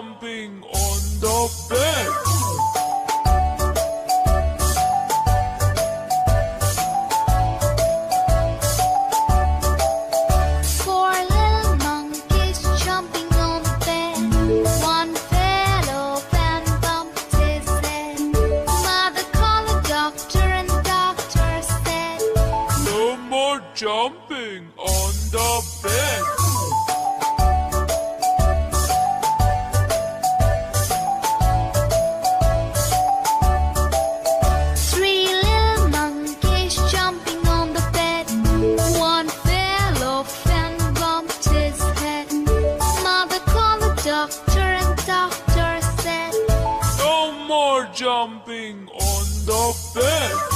jumping on the bed. Four little monkeys jumping on the bed. One fell off and bumped his head. Mother called the doctor and the doctor said, No more jumping on the bed. Three little monkeys jumping on the bed. One fell off and bumped his head. Mother called the doctor and the doctor said, No more jumping on the bed.